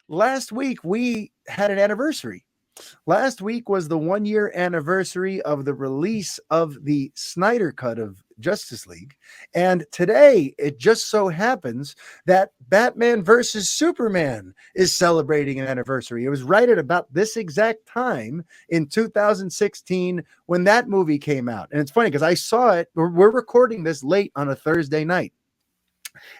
last week we had an anniversary. Last week was the 1 year anniversary of the release of the Snyder Cut of Justice League. And today, it just so happens that Batman versus Superman is celebrating an anniversary. It was right at about this exact time in 2016 when that movie came out. And it's funny because I saw it. We're recording this late on a Thursday night.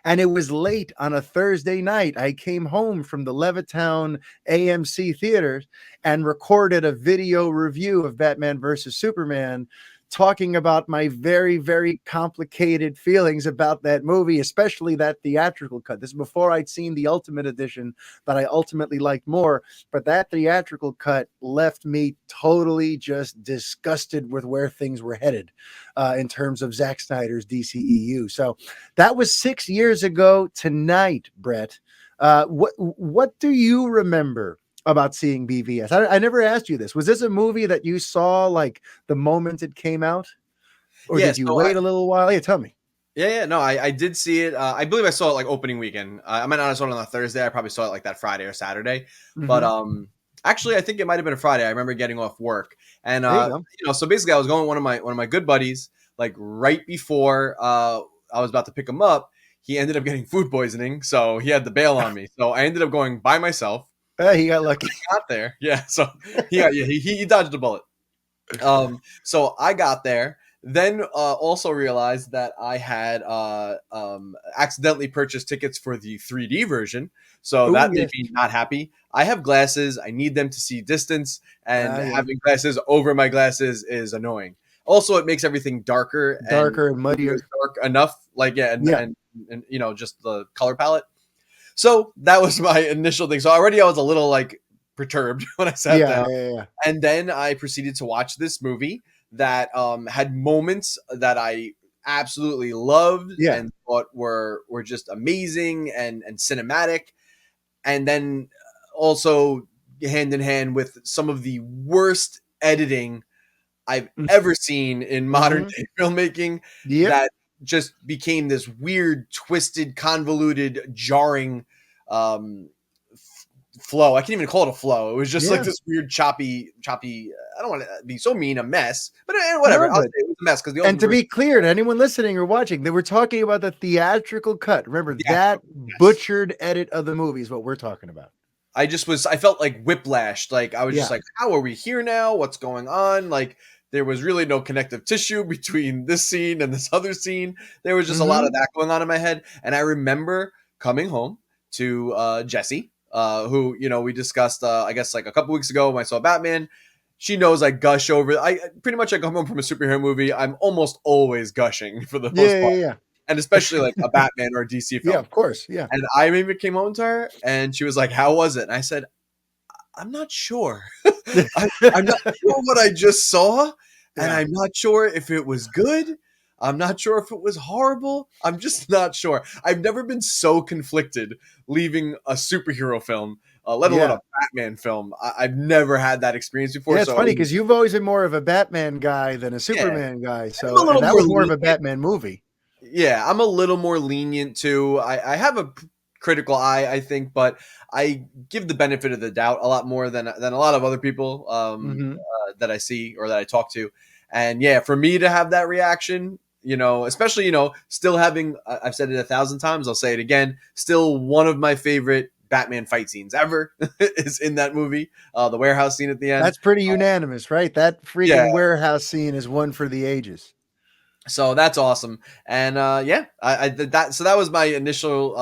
And it was late on a Thursday night. I came home from the Levittown AMC theaters and recorded a video review of Batman versus Superman, talking about my very, very complicated feelings about that movie, especially that theatrical cut. This is before I'd seen the Ultimate Edition that I ultimately liked more, but that theatrical cut left me totally just disgusted with where things were headed in terms of Zack Snyder's DCEU. So that was 6 years ago tonight, Brett. What do you remember about seeing BVS? I never asked you this. Was this a movie that you saw like the moment it came out, or Yeah, did you so wait a little while? Yeah, tell me. no, I did see it. I believe I saw it like opening weekend. I might not have saw it on a Thursday. I probably saw it like that Friday or Saturday. But Mm-hmm. actually, I think it might have been a Friday. I remember getting off work, and There you go. so basically, I was going with one of my good buddies. Like right before I was about to pick him up, he ended up getting food poisoning, so he had to bail on me. So I ended up going by myself. He got lucky. Got there, yeah. So he dodged a bullet. So I got there, then also realized that I had accidentally purchased tickets for the 3D version. So Oh that made yes. me not happy. I have glasses. I need them to see distance, and Yeah. having glasses over my glasses is annoying. Also, it makes everything darker, and Darker and it was muddier. dark enough. Like, yeah, Yeah. and just the color palette. So that was my initial thing. So already I was a little like perturbed when I sat Yeah. down, Yeah. Yeah. and then I proceeded to watch this movie that had moments that I absolutely loved Yeah. and thought were just amazing and cinematic, and then also hand in hand with some of the worst editing I've ever seen in modern Mm-hmm. day filmmaking. Yep. That just became this weird, twisted, convoluted, jarring um, flow. I can't even call it a flow. It was just like Yeah. this weird, choppy. I don't want to be so mean, a mess, but whatever. No, I'll say but it was a mess because the and ultimate to version. be clear to anyone listening or watching, they were talking about the theatrical cut. Remember Yeah, that yes. butchered edit of the movie is what we're talking about. I felt like whiplashed. Like I was just Yeah. like, how are we here now? What's going on? Like there was really no connective tissue between this scene and this other scene. There was just a lot Mm-hmm. of that going on in my head. And I remember coming home to Jesse, who, we discussed, I guess like a couple weeks ago when I saw Batman. She knows I gush over. I pretty much I come home from a superhero movie. I'm almost always gushing for the most Yeah. part, Yeah. and especially like a Batman or a DC Yeah. film. Of course. Yeah. And I maybe came home to her, and she was like, "How was it?" And I said, I'm not sure. I'm not sure what I just saw, and Yeah. I'm not sure if it was good. I'm not sure if it was horrible. I'm just not sure. I've never been so conflicted leaving a superhero film, let alone Yeah. a Batman film. I've never had that experience before. Yeah, it's So funny because you've always been more of a Batman guy than a yeah, Superman guy. I'm So, a and little that more was more of lenient. a Batman movie. Yeah, I'm a little more lenient too. I have a critical eye, I think, but I give the benefit of the doubt a lot more than a lot of other people Mm-hmm. that I see or that I talk to. And yeah, for me to have that reaction, especially still having, I've said it 1,000 times, I'll say it again, still one of my favorite Batman fight scenes ever is in that movie, the warehouse scene at the end. That's pretty unanimous, right? That Yeah, freaking warehouse scene is one for the ages. so that's awesome. And yeah, I did that. So that was my initial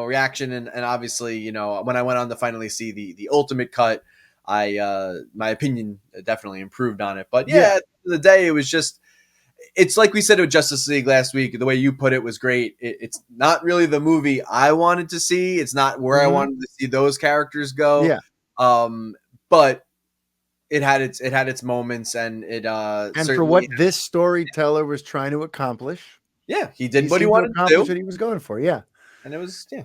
reaction, and obviously when I went on to finally see the ultimate cut, I my opinion definitely improved on it. But Yeah. yeah, at the end of the day, it was just, it's like we said with Justice League last week. The way you put it was great. It's not really the movie I wanted to see. It's not where I Mm-hmm. wanted to see those characters go. Yeah. um but it had its moments, and it And for certainly, what this storyteller was trying to accomplish, yeah, he he did what he seemed to wanted to accomplish do, what he was going for. Yeah. and it was, yeah.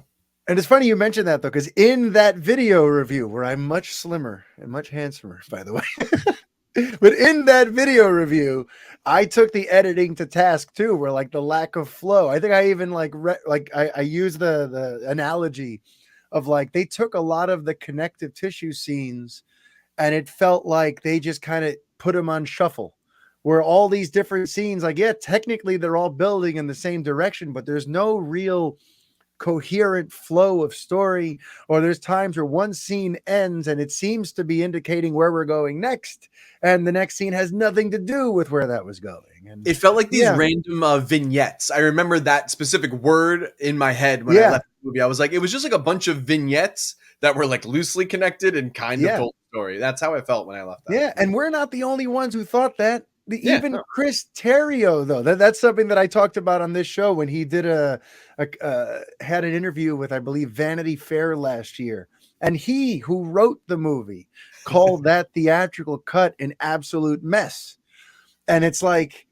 And it's funny you mentioned that though, because in that video review, where I'm much slimmer and much handsomer, by the way, but in that video review, I took the editing to task too, where like the lack of flow. I think I even like I use the analogy of like they took a lot of the connective tissue scenes and it felt like they just kind of put them on shuffle where all these different scenes, like, yeah, technically they're all building in the same direction, but there's no real coherent flow of story, or there's times where one scene ends and it seems to be indicating where we're going next, and the next scene has nothing to do with where that was going. And It felt like these yeah, random vignettes. I remember that specific word in my head when I yeah, left the movie. I was like, it was just like a bunch of vignettes that were like loosely connected and kind of yeah, told the story. That's how I felt when I left that yeah. movie. And we're not the only ones who thought that. Yeah, Even no. Chris Terrio, though, that's something that I talked about on this show when he did had an interview with, I believe, Vanity Fair last year, and he, who wrote the movie, called that theatrical cut an absolute mess. And it's like,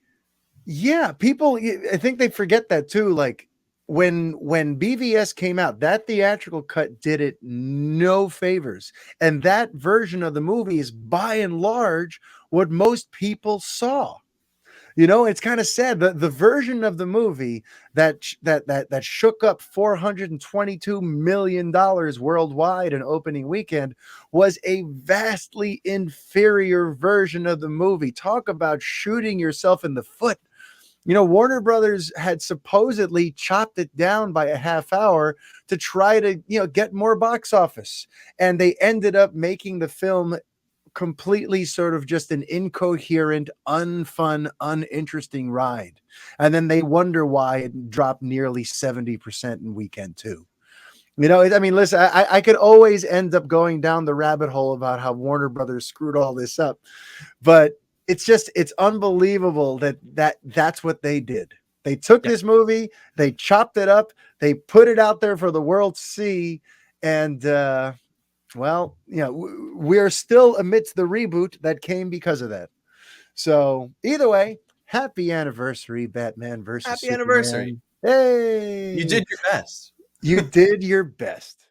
yeah, people, I think they forget that too. Like when BVS came out, that theatrical cut did it no favors. And that version of the movie is by and large what most people saw. You know, it's kind of sad. The version of the movie that shook up $422 million worldwide in opening weekend was a vastly inferior version of the movie. Talk about shooting yourself in the foot. You know, Warner Brothers had supposedly chopped it down by a half hour to try to, get more box office. And they ended up making the film completely sort of just an incoherent, unfun, uninteresting ride. And then they wonder why it dropped nearly 70% in weekend two. I mean, listen, I could always end up going down the rabbit hole about how Warner Brothers screwed all this up, but it's unbelievable that's what they did. They took Yeah, this movie, they chopped it up, they put it out there for the world to see, and well, we're still amidst the reboot that came because of that. So either way, happy anniversary, Batman versus happy anniversary. Superman. You Hey, did your best. you did your best.